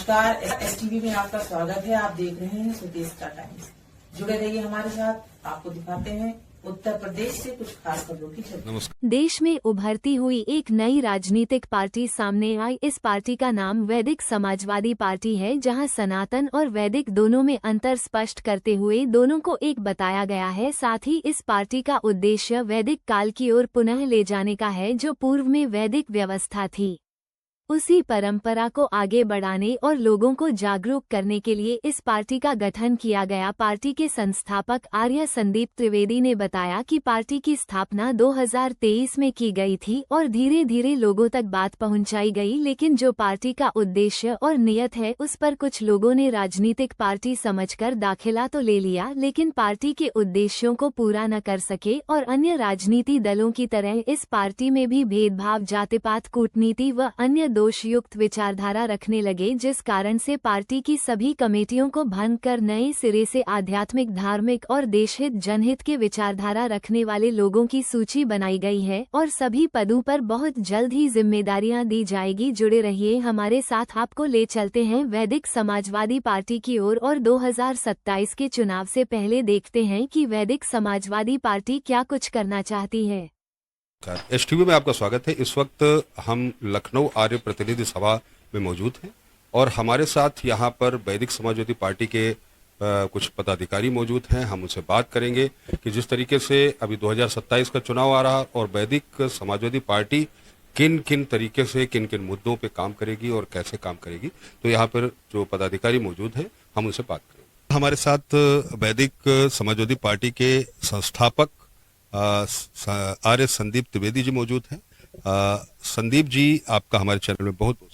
नमस्कार, STV में आपका स्वागत है। आप देख रहे हैं स्वदेश का टाइम्स। जुड़े रहिए हमारे साथ। आपको दिखाते हैं उत्तर प्रदेश से कुछ खास खबरों की झलक। देश में उभरती हुई एक नई राजनीतिक पार्टी सामने आई। इस पार्टी का नाम वैदिक समाजवादी पार्टी है, जहां सनातन और वैदिक दोनों में अंतर स्पष्ट करते हुए दोनों को एक बताया गया है। साथ ही इस पार्टी का उद्देश्य वैदिक काल की ओर पुनः ले जाने का है, जो पूर्व में वैदिक व्यवस्था थी। उसी परंपरा को आगे बढ़ाने और लोगों को जागरूक करने के लिए इस पार्टी का गठन किया गया। पार्टी के संस्थापक आर्य संदीप त्रिवेदी ने बताया कि पार्टी की स्थापना 2023 में की गई थी और धीरे धीरे लोगों तक बात पहुंचाई गई, लेकिन जो पार्टी का उद्देश्य और नियत है उस पर कुछ लोगों ने राजनीतिक पार्टी समझकर दाखिला तो ले लिया, लेकिन पार्टी के उद्देश्यों को पूरा न कर सके और अन्य राजनीति दलों की तरह इस पार्टी में भी भेदभाव, जातिपात, कूटनीति व अन्य दोषयुक्त विचारधारा रखने लगे, जिस कारण से पार्टी की सभी कमेटियों को भंग कर नए सिरे से आध्यात्मिक, धार्मिक और देशहित, जनहित के विचारधारा रखने वाले लोगों की सूची बनाई गई है और सभी पदों पर बहुत जल्द ही जिम्मेदारियां दी जाएगी। जुड़े रहिए हमारे साथ, आपको ले चलते हैं वैदिक समाजवादी पार्टी की ओर और 2027 के चुनाव से पहले देखते हैं कि वैदिक समाजवादी पार्टी क्या कुछ करना चाहती है। STV में आपका स्वागत है। इस वक्त हम लखनऊ आर्य प्रतिनिधि सभा में मौजूद हैं और हमारे साथ यहाँ पर वैदिक समाजवादी पार्टी के कुछ पदाधिकारी मौजूद हैं। हम उनसे बात करेंगे कि जिस तरीके से अभी 2027 का चुनाव आ रहा और वैदिक समाजवादी पार्टी किन किन तरीके से, किन किन मुद्दों पे काम करेगी और कैसे काम करेगी। तो यहाँ पर जो पदाधिकारी मौजूद हैं, हम उनसे बात करेंगे। हमारे साथ वैदिक समाजवादी पार्टी के संस्थापक आर्य संदीप त्रिवेदी जी मौजूद हैं। संदीप जी, आपका हमारे चैनल में बहुत बहुत,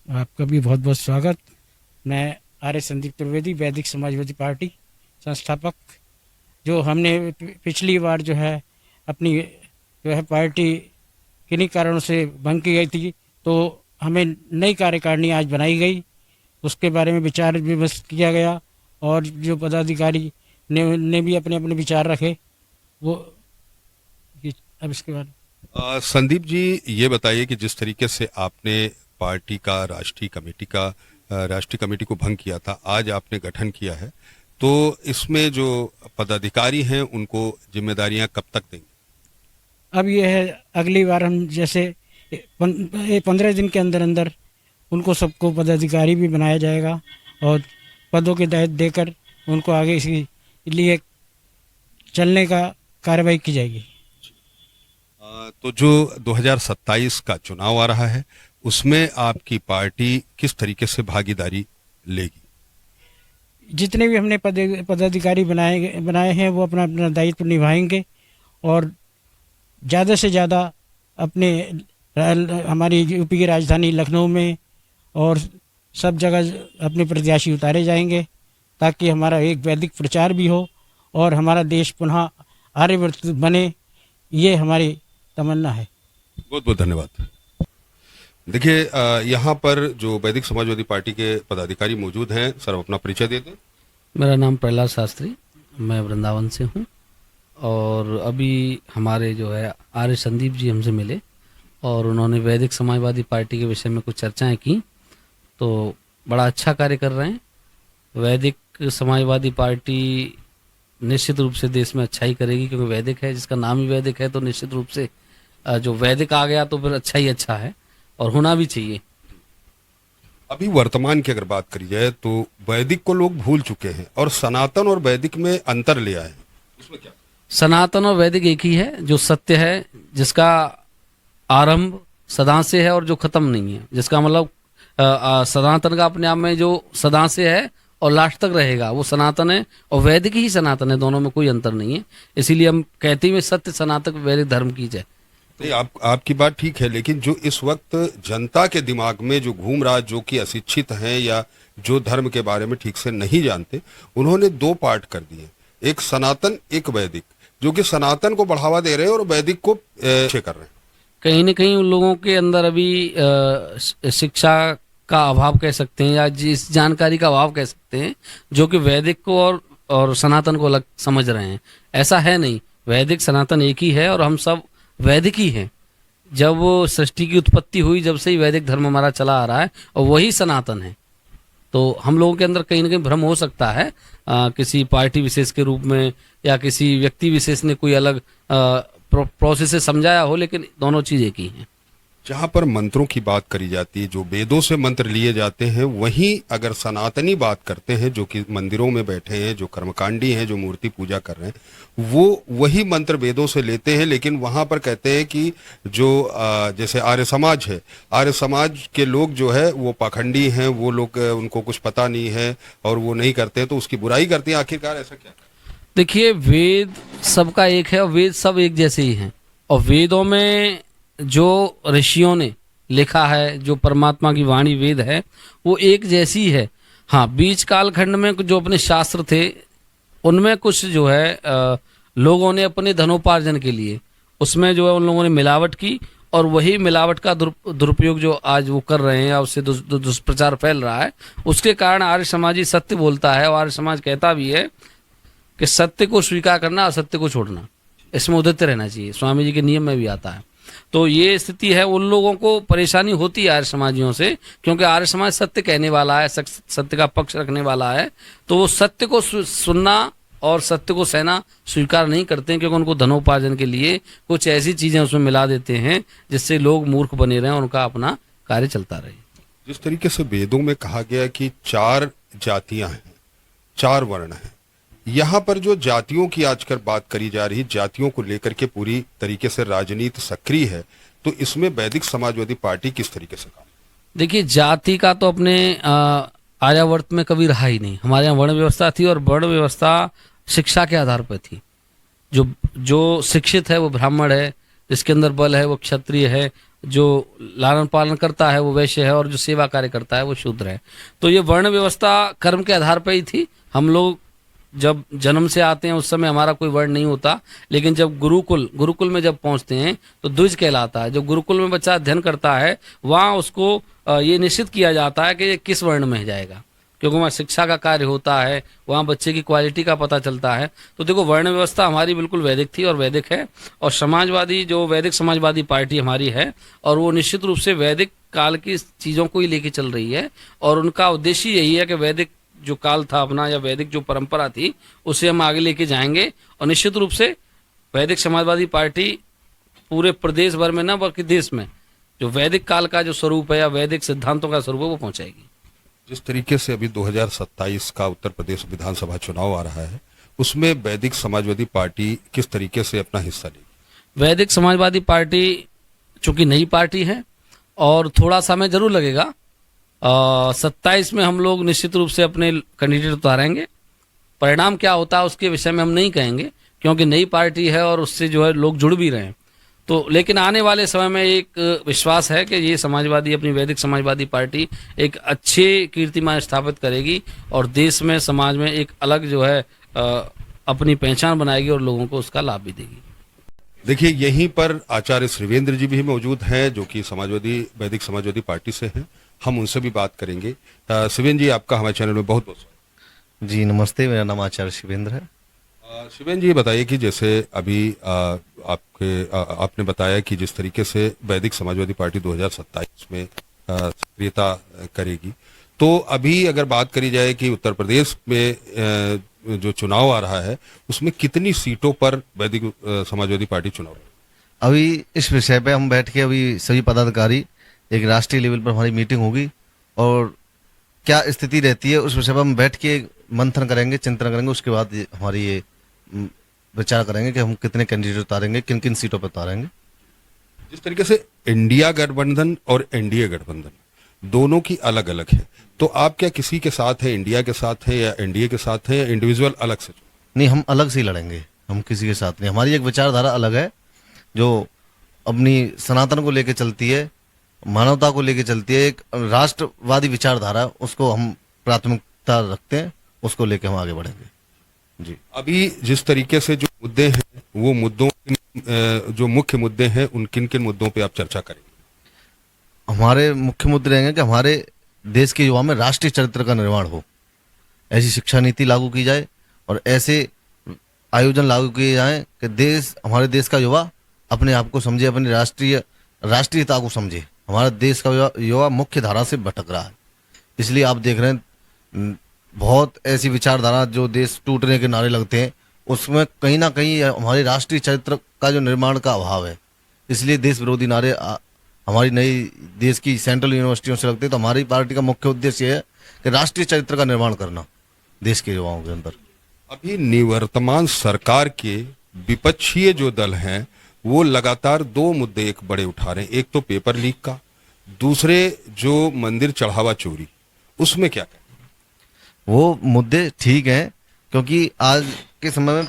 आपका भी बहुत बहुत स्वागत। मैं आर्य संदीप त्रिवेदी, वैदिक समाजवादी पार्टी संस्थापक। जो हमने पिछली बार जो है अपनी पार्टी किन्हीं कारणों से भंग की गई थी, तो हमें नई कार्यकारिणी आज बनाई गई। उसके बारे में विचार विमर्श किया गया और जो पदाधिकारी ने भी अपने अपने विचार रखे। वो अब इसके बाद संदीप जी, ये बताइए कि जिस तरीके से आपने पार्टी का राष्ट्रीय कमेटी को भंग किया था, आज आपने गठन किया है, तो इसमें जो पदाधिकारी हैं उनको जिम्मेदारियां कब तक देंगे? अब ये है, अगली बार हम जैसे 15 दिन के अंदर अंदर उनको सबको पदाधिकारी भी बनाया जाएगा और पदों के दायित्व देकर उनको आगे इसके लिए चलने का कार्रवाई की जाएगी। तो जो 2027 का चुनाव आ रहा है, उसमें आपकी पार्टी किस तरीके से भागीदारी लेगी? जितने भी हमने पदाधिकारी बनाए हैं वो अपना अपना दायित्व निभाएंगे और ज़्यादा से ज़्यादा हमारी यूपी की राजधानी लखनऊ में और सब जगह अपने प्रत्याशी उतारे जाएंगे, ताकि हमारा एक वैदिक प्रचार भी हो और हमारा देश पुनः आर्यवर्त बने। ये हमारी तमन्ना है। बहुत बहुत धन्यवाद। देखिए, यहाँ पर जो वैदिक समाजवादी पार्टी के पदाधिकारी मौजूद हैं, सर अपना परिचय दे दें। मेरा नाम प्रहलाद शास्त्री, मैं वृंदावन से हूँ और अभी हमारे जो है आर्य संदीप जी हमसे मिले और उन्होंने वैदिक समाजवादी पार्टी के विषय में कुछ चर्चाएं की, तो बड़ा अच्छा कार्य कर रहे हैं। वैदिक समाजवादी पार्टी निश्चित रूप से देश में अच्छा ही करेगी, क्योंकि वैदिक है, जिसका नाम ही वैदिक है, तो निश्चित रूप से जो वैदिक आ गया तो फिर अच्छा ही अच्छा है और होना भी चाहिए। अभी वर्तमान की अगर बात करी जाए तो वैदिक को लोग भूल चुके हैं और सनातन और वैदिक में अंतर लिया है, उसमें क्या? सनातन और वैदिक एक ही है, जो सत्य है, जिसका आरंभ सदा से है और जो खत्म नहीं है, जिसका मतलब सनातन का अपने आप में जो सदा से है और लास्ट तक रहेगा वो सनातन है, और वैदिक ही सनातन है, दोनों में कोई अंतर नहीं है। इसीलिए हम कहते हैं सत्य सनातन वैदिक धर्म की जय। नहीं, आपकी बात ठीक है, लेकिन जो इस वक्त जनता के दिमाग में जो घूम रहा, जो कि अशिक्षित हैं या जो धर्म के बारे में ठीक से नहीं जानते, उन्होंने दो पार्ट कर दिए, एक सनातन एक वैदिक, जो कि सनातन को बढ़ावा दे रहे हैं और वैदिक को पीछे कर रहे हैं। कहीं न कहीं उन लोगों के अंदर अभी शिक्षा का अभाव कह सकते हैं या जिस जानकारी का अभाव कह सकते हैं, जो कि वैदिक को और सनातन को अलग समझ रहे हैं। ऐसा है नहीं, वैदिक सनातन एक ही है और हम सब वैदिक ही हैं। जब सृष्टि की उत्पत्ति हुई, जब से ही वैदिक धर्म हमारा चला आ रहा है और वही सनातन है। तो हम लोगों के अंदर कहीं ना कहीं भ्रम हो सकता है किसी पार्टी विशेष के रूप में या किसी व्यक्ति विशेष ने कोई अलग प्रोसेस से समझाया हो, लेकिन दोनों चीज़ एक ही हैं। जहां पर मंत्रों की बात करी जाती है, जो वेदों से मंत्र लिए जाते हैं, वहीं अगर सनातनी बात करते हैं, जो कि मंदिरों में बैठे हैं, जो कर्मकांडी हैं, जो मूर्ति पूजा कर रहे हैं, वो वही मंत्र वेदों से लेते हैं, लेकिन वहां पर कहते हैं कि जो जैसे आर्य समाज है, आर्य समाज के लोग जो है वो पाखंडी हैं, वो लोग उनको कुछ पता नहीं है और वो नहीं करते हैं, तो उसकी बुराई करते हैं। आखिरकार ऐसा क्या? देखिए, वेद सबका एक है और वेद सब एक जैसे ही हैं, और वेदों में जो ऋषियों ने लिखा है, जो परमात्मा की वाणी वेद है, वो एक जैसी है। हाँ, बीच कालखंड में जो अपने शास्त्र थे उनमें कुछ जो है लोगों ने अपने धनोपार्जन के लिए उसमें जो है उन लोगों ने मिलावट की, और वही मिलावट का दुरुपयोग जो आज वो कर रहे हैं या उससे दुष्प्रचार फैल रहा है, उसके कारण आर्य समाज ही सत्य बोलता है। और आर्य समाज कहता भी है कि सत्य को स्वीकार करना, असत्य को छोड़ना, इसमें उदित रहना चाहिए। स्वामी जी के नियम में भी आता है। तो ये स्थिति है, उन लोगों को परेशानी होती है आर्य समाजियों से, क्योंकि आर्य समाज सत्य कहने वाला है, सत्य का पक्ष रखने वाला है, तो वो सत्य को सुनना और सत्य को सहना स्वीकार नहीं करते हैं, क्योंकि उनको धनोपार्जन के लिए कुछ ऐसी चीजें उसमें मिला देते हैं जिससे लोग मूर्ख बने रहें और उनका अपना कार्य चलता रहे। जिस तरीके से वेदों में कहा गया कि 4 जातियां हैं, 4 वर्ण हैं, यहाँ पर जो जातियों की आजकल बात करी जा रही, जातियों को लेकर के पूरी तरीके से राजनीति सक्रिय है, तो इसमें वैदिक समाजवादी पार्टी किस तरीके से काम? देखिए, जाति का तो अपने आर्यावर्त में कभी रहा ही नहीं। हमारे यहाँ वर्ण व्यवस्था थी, और वर्ण व्यवस्था शिक्षा के आधार पर थी। जो शिक्षित है वो ब्राह्मण है, जिसके अंदर बल है वो क्षत्रिय है, जो लालन पालन करता है वो वैश्य है, और जो सेवा कार्य करता है वो शूद्र है। तो ये वर्ण व्यवस्था कर्म के आधार पर ही थी। हम लोग जब जन्म से आते हैं उस समय हमारा कोई वर्ण नहीं होता, लेकिन जब गुरुकुल में जब पहुंचते हैं तो द्विज कहलाता है। जब गुरुकुल में बच्चा अध्ययन करता है, वहाँ उसको ये निश्चित किया जाता है कि ये किस वर्ण में जाएगा, क्योंकि वहाँ शिक्षा का कार्य होता है, वहाँ बच्चे की क्वालिटी का पता चलता है। तो देखो, वर्ण व्यवस्था हमारी बिल्कुल वैदिक थी और वैदिक है, और समाजवादी जो वैदिक समाजवादी पार्टी हमारी है, और वो निश्चित रूप से वैदिक काल की चीज़ों को ही लेके चल रही है, और उनका उद्देश्य यही है कि वैदिक जो काल था अपना, या वैदिक जो परंपरा थी, उसे हम आगे लेके जाएंगे। और निश्चित रूप से वैदिक समाजवादी पार्टी पूरे प्रदेश भर में, न बल्कि देश में, जो वैदिक काल का जो स्वरूप है या वैदिक सिद्धांतों का स्वरूप है, वो पहुंचाएगी। जिस तरीके से अभी 2027 का उत्तर प्रदेश विधानसभा चुनाव आ रहा है, उसमें वैदिक समाजवादी पार्टी किस तरीके से अपना हिस्सा लेगी? वैदिक समाजवादी पार्टी चूंकि नई पार्टी है और थोड़ा समय जरूर लगेगा, 27 में हम लोग निश्चित रूप से अपने कैंडिडेट उतारेंगे। परिणाम क्या होता है उसके विषय में हम नहीं कहेंगे, क्योंकि नई पार्टी है और उससे जो है लोग जुड़ भी रहे हैं। तो लेकिन आने वाले समय में एक विश्वास है कि ये समाजवादी, अपनी वैदिक समाजवादी पार्टी एक अच्छे कीर्तिमान स्थापित करेगी और देश में, समाज में एक अलग जो है अपनी पहचान बनाएगी और लोगों को उसका लाभ भी देगी। देखिए, यहीं पर आचार्य श्रीवेंद्र जी भी मौजूद हैं, जो कि वैदिक समाजवादी पार्टी से हैं। हम उनसे भी बात करेंगे। शिवेंद्र जी, आपका हमारे चैनल में बहुत बहुत स्वागत। जी नमस्ते, मेरा नाम आचार्य शिवेंद्र है। शिवेंद्र जी, बताइए कि जैसे अभी आपने बताया कि जिस तरीके से वैदिक समाजवादी पार्टी 2027 में सक्रियता करेगी, तो अभी अगर बात करी जाए कि उत्तर प्रदेश में जो चुनाव आ रहा है, उसमें कितनी सीटों पर वैदिक समाजवादी पार्टी चुनाव? अभी इस विषय पे हम बैठ के अभी सभी पदाधिकारी, एक राष्ट्रीय लेवल पर हमारी मीटिंग होगी और क्या स्थिति रहती है उस विषय पर हम बैठ के मंथन करेंगे, चिंतन करेंगे। उसके बाद हमारी ये विचार करेंगे कि हम कितने कैंडिडेट उतारेंगे, किन किन सीटों पर उतारेंगे। जिस तरीके से इंडिया गठबंधन और एनडीए गठबंधन दोनों की अलग अलग है, तो आप क्या किसी के साथ है, इंडिया के साथ है या एनडीए के साथ है, या इंडिविजुअल अलग से? नहीं, हम अलग से ही लड़ेंगे, हम किसी के साथ नहीं। हमारी एक विचारधारा अलग है जो अपनी सनातन को लेकर चलती है, मानवता को लेकर चलती है, एक राष्ट्रवादी विचारधारा, उसको हम प्राथमिकता रखते हैं, उसको लेकर हम आगे बढ़ेंगे। जी, अभी जिस तरीके से जो मुद्दे हैं, वो मुद्दों, जो मुख्य मुद्दे हैं, उन किन किन मुद्दों पे आप चर्चा करेंगे? हमारे मुख्य मुद्दे रहेंगे कि हमारे देश के युवा में राष्ट्रीय चरित्र का निर्माण हो, ऐसी शिक्षा नीति लागू की जाए और ऐसे आयोजन लागू किए जाएं कि हमारे देश का युवा अपने आप को समझे, अपनी राष्ट्रीयता को समझे। हमारे देश का युवा मुख्य धारा से भटक रहा है, इसलिए आप देख रहे हैं बहुत ऐसी विचारधारा जो देश टूटने के नारे लगते हैं, उसमें कहीं ना कहीं हमारे राष्ट्रीय चरित्र का जो निर्माण का अभाव है, इसलिए देश विरोधी नारे हमारी नई देश की सेंट्रल यूनिवर्सिटियों से लगते हैं। तो हमारी पार्टी का मुख्य उद्देश्य है कि राष्ट्रीय चरित्र का निर्माण करना देश के युवाओं के अंदर। अभी निवर्तमान सरकार के विपक्षीय जो दल हैं वो लगातार दो मुद्दे एक बड़े उठा रहे हैं, एक तो पेपर लीक का, दूसरे जो मंदिर चढ़ावा चोरी, उसमें क्या कहें? वो मुद्दे ठीक हैं, क्योंकि आज के समय में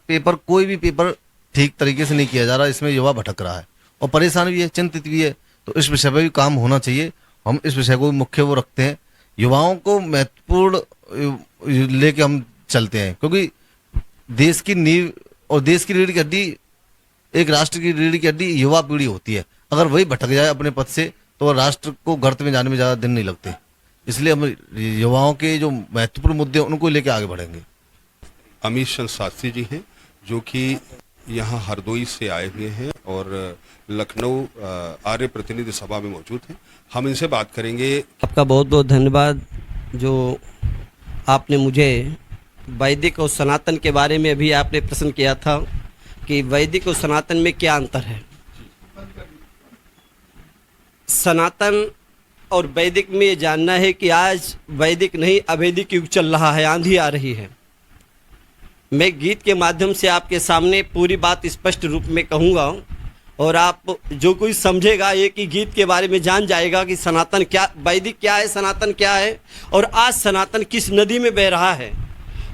पेपर कोई भी पेपर ठीक तरीके से नहीं किया जा रहा, इसमें युवा भटक रहा है और परेशान भी है, चिंतित भी है। तो इस विषय पर भी काम होना चाहिए। हम इस विषय को मुख्य वो रखते हैं, युवाओं को महत्वपूर्ण लेके हम चलते हैं, क्योंकि देश की नींव और देश की रीढ़ की हड्डी, एक राष्ट्र की रीढ़ की हड्डी युवा पीढ़ी होती है। अगर वही भटक जाए अपने पथ से तो राष्ट्र को गर्त में जाने में ज्यादा दिन नहीं लगते। इसलिए हम युवाओं के जो महत्वपूर्ण मुद्दे हैं उनको लेके आगे बढ़ेंगे। अमित चंद शास्त्री जी हैं जो कि यहाँ हरदोई से आए हुए हैं और लखनऊ आर्य प्रतिनिधि सभा में मौजूद हैं। हम इनसे बात करेंगे। आपका बहुत बहुत धन्यवाद जो आपने मुझे वैदिक और सनातन के बारे में अभी आपने प्रश्न किया था कि वैदिक और सनातन में क्या अंतर है। सनातन और वैदिक में ये जानना है कि आज वैदिक नहीं अवैदिक युग चल रहा है, आंधी आ रही है। मैं गीत के माध्यम से आपके सामने पूरी बात स्पष्ट रूप में कहूँगा और आप जो कोई समझेगा एक ही गीत के बारे में जान जाएगा कि सनातन क्या, वैदिक क्या है, सनातन क्या है और आज सनातन किस नदी में बह रहा है।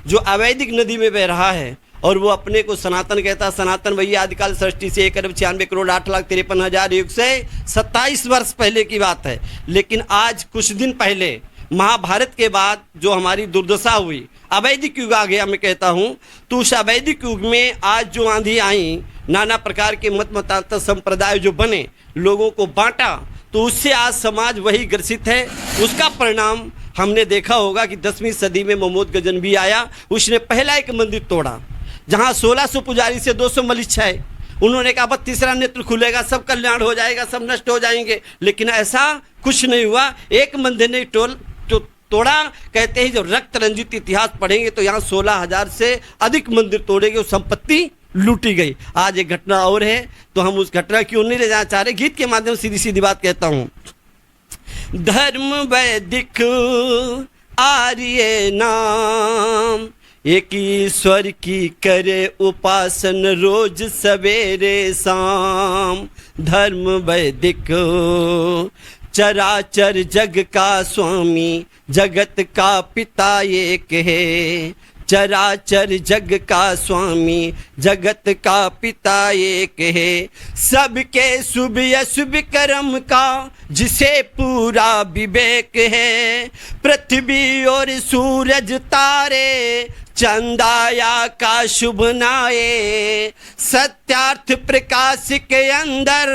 जो अवैदिक नदी में बह रहा है और वो अपने को सनातन कहता है। सनातन वही आदिकाल सृष्टि से 1,96,08,53,000 युग से 27 वर्ष पहले की बात है। लेकिन आज कुछ दिन पहले महाभारत के बाद जो हमारी दुर्दशा हुई, अवैदिक युग आ गया मैं कहता हूँ, तो उस अवैदिक युग में आज जो आंधी आई, नाना प्रकार के मत मतांतर संप्रदाय जो बने, लोगों को बांटा, तो उससे आज समाज वही ग्रसित है। उसका परिणाम हमने देखा होगा कि 10वीं सदी में मोहम्मद गजनवी आया, उसने पहला एक मंदिर तोड़ा जहाँ 1600 पुजारी से 200 मलिच्छ है। उन्होंने कहा बस तीसरा नेत्र खुलेगा, सब कल्याण हो जाएगा, सब नष्ट हो जाएंगे। लेकिन ऐसा कुछ नहीं हुआ। एक मंदिर ने तोड़ा। कहते हैं जो रक्त रंजित इतिहास पढ़ेंगे तो यहाँ 16,000 से अधिक मंदिर तोड़ेंगे और संपत्ति लूटी गई। आज एक घटना और है तो हम उस घटना क्यों नहीं ले जाना चाह रहे। गीत के माध्यम से सीधी सीधी बात कहता हूँ। धर्म वैदिक आर्य नाम, एक ईश्वर की करे उपासन रोज सवेरे शाम। धर्म वैदिक चराचर जग का स्वामी, जगत का पिता एक है। चराचर जग का स्वामी, जगत का पिता एक है। सबके शुभ अशुभ कर्म का जिसे पूरा विवेक है। पृथ्वी और सूरज तारे, चंदाया का शुभ नाये। सत्यार्थ प्रकाश के अंदर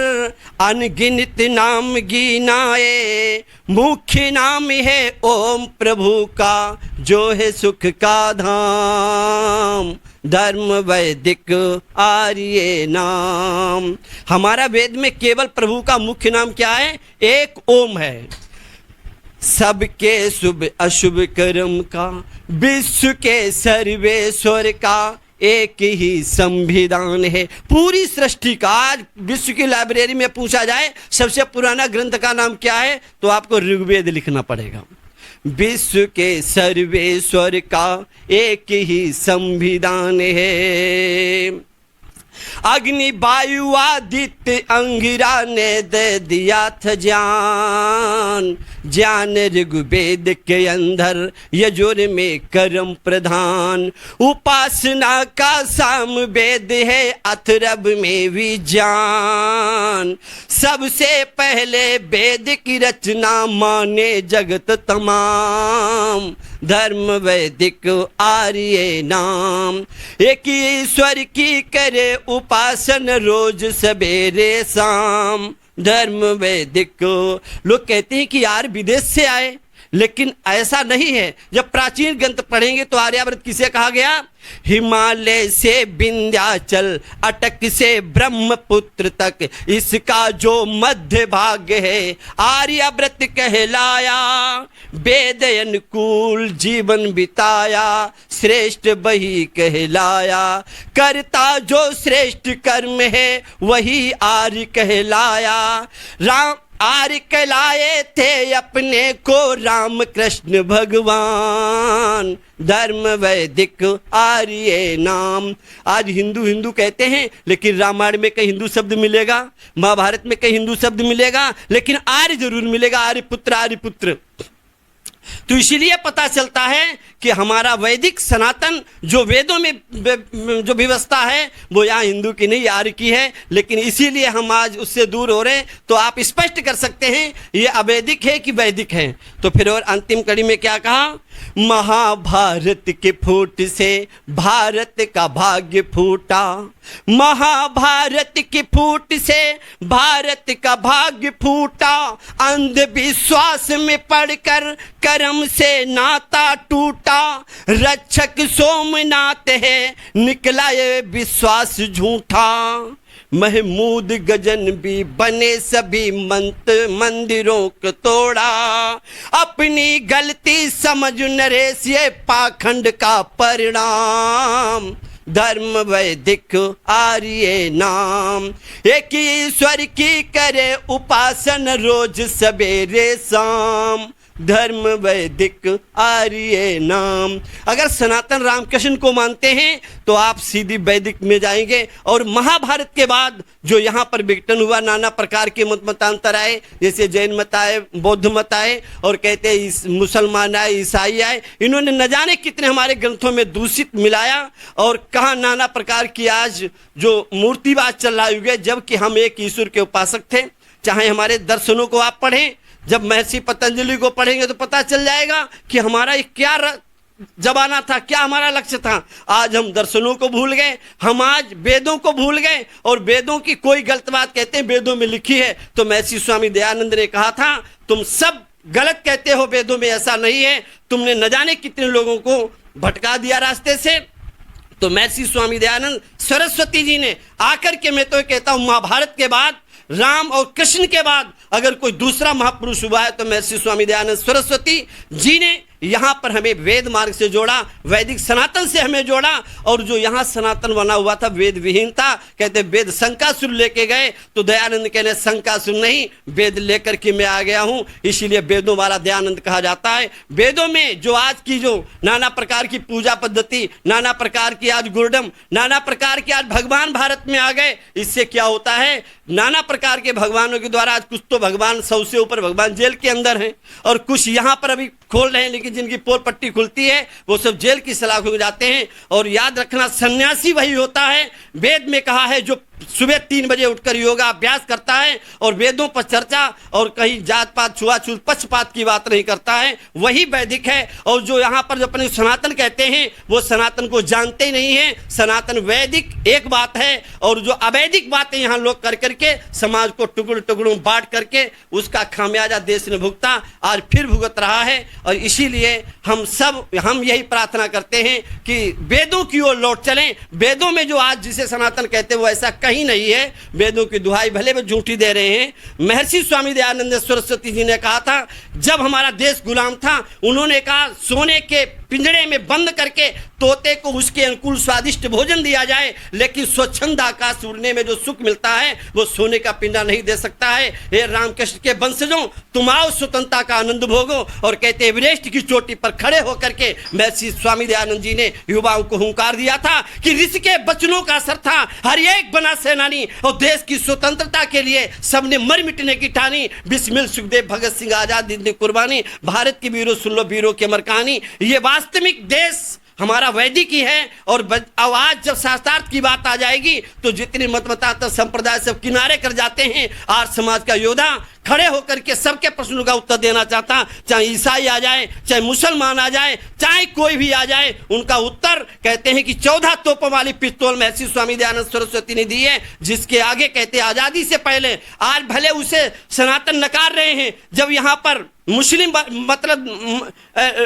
अनगिनत नाम गिनाए। मुख्य नाम है ओम प्रभु का, जो है सुख का धाम। धर्म वैदिक आर्य नाम। हमारा वेद में केवल प्रभु का मुख्य नाम क्या है? एक ओम है। सबके शुभ अशुभ कर्म का, विश्व के सर्वेश्वर का एक ही संविधान है। पूरी सृष्टि का आज विश्व की लाइब्रेरी में पूछा जाए सबसे पुराना ग्रंथ का नाम क्या है तो आपको ऋग्वेद लिखना पड़ेगा। विश्व के सर्वेश्वर का एक ही संविधान है। अग्नि वायु आदित्य अंगिरा ने दे दिया था ज्ञान। ज्ञान ऋग्वेद के अंदर यजुर में कर्म प्रधान। उपासना का साम वेद है, अथर्व में विज्ञान। सबसे पहले वेद की रचना माने जगत तमाम। धर्म वैदिक आर्य नाम, एक ईश्वर की करे उपासन रोज सवेरे शाम। धर्म वैदिक। लोग कहते हैं कि यार विदेश से आए, लेकिन ऐसा नहीं है। जब प्राचीन ग्रंथ पढ़ेंगे तो आर्यावर्त किसे कहा गया? हिमालय से विंध्याचल अटक से ब्रह्मपुत्र तक इसका जो मध्य भाग है आर्यावर्त कहलाया। वेद अनुकूल जीवन बिताया श्रेष्ठ वही कहलाया। करता जो श्रेष्ठ कर्म है वही आर्य कहलाया। राम आर्य कहलाए थे अपने को राम कृष्ण भगवान। धर्म वैदिक आर्य नाम। आज हिंदू हिंदू कहते हैं, लेकिन रामायण में कहीं हिंदू शब्द मिलेगा, महाभारत में कहीं हिंदू शब्द मिलेगा, लेकिन आर्य जरूर मिलेगा। आर्यपुत्र आर्यपुत्र। तो इसीलिए पता चलता है कि हमारा वैदिक सनातन जो वेदों में जो व्यवस्था है वो यहाँ हिंदू की नहीं आर्य की है। लेकिन इसीलिए हम आज उससे दूर हो रहे हैं। तो आप स्पष्ट कर सकते हैं ये अवैदिक है कि वैदिक है। तो फिर और अंतिम कड़ी में क्या कहा? महाभारत के फूट से भारत का भाग्य फूटा। महाभारत के फूट से भारत का भाग्य फूटा। अंधविश्वास में पड़कर कर्म से नाता टूटा। रक्षक सोमनाथ है निकला ये विश्वास झूठा। महमूद गजन भी बने सभी मंदिरों को तोड़ा। अपनी गलती समझ नरेश ये पाखंड का परिणाम। धर्म वैदिक आर्य नाम। एक ईश्वर की करे उपासन रोज सवेरे शाम। धर्म वैदिक आर्य नाम। अगर सनातन रामकृष्ण को मानते हैं तो आप सीधी वैदिक में जाएंगे। और महाभारत के बाद जो यहाँ पर विघटन हुआ, नाना प्रकार के मतांतर आए, जैसे जैन मत आए, बौद्ध मत आए, और कहते हैं मुसलमान आए, ईसाई आए। इन्होंने न जाने कितने हमारे ग्रंथों में दूषित मिलाया और कहाँ नाना प्रकार की आज जो मूर्तिवाद चल रहा है, जबकि हम एक ईश्वर के उपासक थे। चाहे हमारे दर्शनों को आप पढ़ें, जब महर्षि पतंजलि को पढ़ेंगे तो पता चल जाएगा कि हमारा क्या जमाना था, क्या हमारा लक्ष्य था। आज हम दर्शनों को भूल गए, हम आज वेदों को भूल गए। और वेदों की कोई गलत बात कहते हैं वेदों में लिखी है तो महर्षि स्वामी दयानंद ने कहा था तुम सब गलत कहते हो, वेदों में ऐसा नहीं है। तुमने न जाने कितने लोगों को भटका दिया रास्ते से। तो महर्षि स्वामी दयानंद सरस्वती जी ने आकर के, मैं तो कहता हूं महाभारत के बाद, राम और कृष्ण के बाद अगर कोई दूसरा महापुरुष हुआ है तो महर्षि स्वामी दयानंद सरस्वती जी ने यहाँ पर हमें वेद मार्ग से जोड़ा, वैदिक सनातन से हमें जोड़ा। और जो यहाँ सनातन बना हुआ था वेद विहीन था, कहते वेद शंकासुर लेके गए, तो दयानंद कहने शंकासुर नहीं, वेद लेकर के मैं आ गया हूँ। इसीलिए वेदों वाला दयानंद कहा जाता है। वेदों में जो आज की जो नाना प्रकार की पूजा पद्धति, नाना प्रकार की आज गुरडम, नाना प्रकार के आज भगवान भारत में आ गए। इससे क्या होता है, नाना प्रकार के भगवानों के द्वारा आज कुछ तो भगवान 100 से ऊपर भगवान जेल के अंदर हैं, और कुछ यहाँ पर अभी खोल रहे हैं, लेकिन जिनकी पोल पट्टी खुलती है वो सब जेल की सलाखों में जाते हैं। और याद रखना, सन्यासी वही होता है, वेद में कहा है, जो सुबह 3 बजे उठकर योगा अभ्यास करता है और वेदों पर चर्चा और कहीं जात पात छुआछूत पक्षपात की बात नहीं करता है, वही वैदिक है। और जो यहाँ पर जो अपने सनातन कहते हैं वो सनातन को जानते ही नहीं है। सनातन वैदिक एक बात है, और जो अवैदिक बातें यहाँ लोग कर करके समाज को टुकड़ों टुकड़ों बांट करके उसका खामियाजा देश ने भुगता, आज फिर भुगत रहा है। और इसीलिए हम यही प्रार्थना करते हैं कि वेदों की ओर लौट चलें। वेदों में जो आज जिसे सनातन कहते हैं वो ऐसा कहीं नहीं है। वेदों की दुहाई भले वो झूठी दे रहे हैं। महर्षि स्वामी दयानंद सरस्वती जी ने कहा था, जब हमारा देश गुलाम था, उन्होंने कहा सोने के पिंजड़े में बंद करके तोते को उसके अनुकूल स्वादिष्ट भोजन दिया जाए, लेकिन स्वच्छंद आकाश उड़ने में जो सुख मिलता है वो सोने का पिंडा नहीं दे सकता है। हे रामकृष्ण के वंशजों, तुम आओ स्वतंत्रता का आनंद भोगो। और कहते एवरेस्ट की चोटी पर खड़े होकर के महर्षि स्वामी दयानंद जी ने युवाओं को हुंकार दिया था कि ऋषि के बचनों का असर था, हर एक बना सेनानी, और देश की स्वतंत्रता के लिए सबने मर मिटने की ठानी। बिस्मिल सुखदेव भगत सिंह आजाद ने कुर्बानी, भारत की वीरों सुन लो वीरों की अमर कहानी। ये वास्तविक देश हमारा वैदिक ही है। और आज जब शास्त्रार्थ की बात आ जाएगी तो जितने मतांतर संप्रदाय सब किनारे कर जाते हैं। आज समाज का योद्धा खड़े होकर के सबके प्रश्नों का उत्तर देना चाहता। चाहे ईसाई आ जाए, चाहे मुसलमान आ जाए, चाहे कोई भी आ जाए, उनका उत्तर कहते हैं कि 14 तोपों वाली पिस्तौल महर्षि स्वामी दयानंद सरस्वती ने दी है, जिसके आगे कहते हैं आजादी से पहले, आज भले उसे सनातन नकार रहे हैं, जब यहाँ पर मुस्लिम मतलब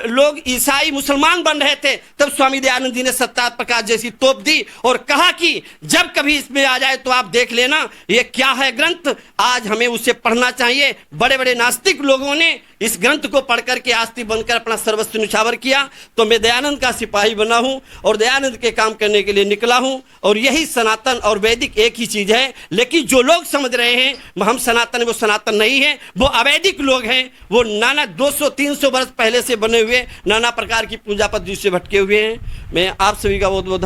लोग ईसाई मुसलमान बन रहे थे, तब स्वामी दयानंद जी ने सत्ता प्रकाश जैसी तोप दी और कहा कि जब कभी इसमें आ जाए तो आप देख लेना ये क्या है ग्रंथ, आज हमें उसे पढ़ना चाहिए। बड़े बड़े नास्तिक लोगों ने इस ग्रंथ को पढ़कर के आस्तिक बनकर अपना सर्वस्व न्यौछावर किया। तो मैं दयानंद का सिपाही बना हूं और दयानंद के काम करने के लिए निकला हूं, और यही सनातन और वैदिक एक ही चीज है। लेकिन जो लोग समझ रहे हैं हम सनातन, वो सनातन नहीं है, वो अवैदिक लोग हैं, वो नाना 200-300 वर्ष पहले से बने हुए नाना प्रकार की पूजा पद्धति से भटके हुए हैं। मैं आप सभी का बहुत बहुत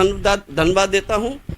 धन्यवाद देता हूं।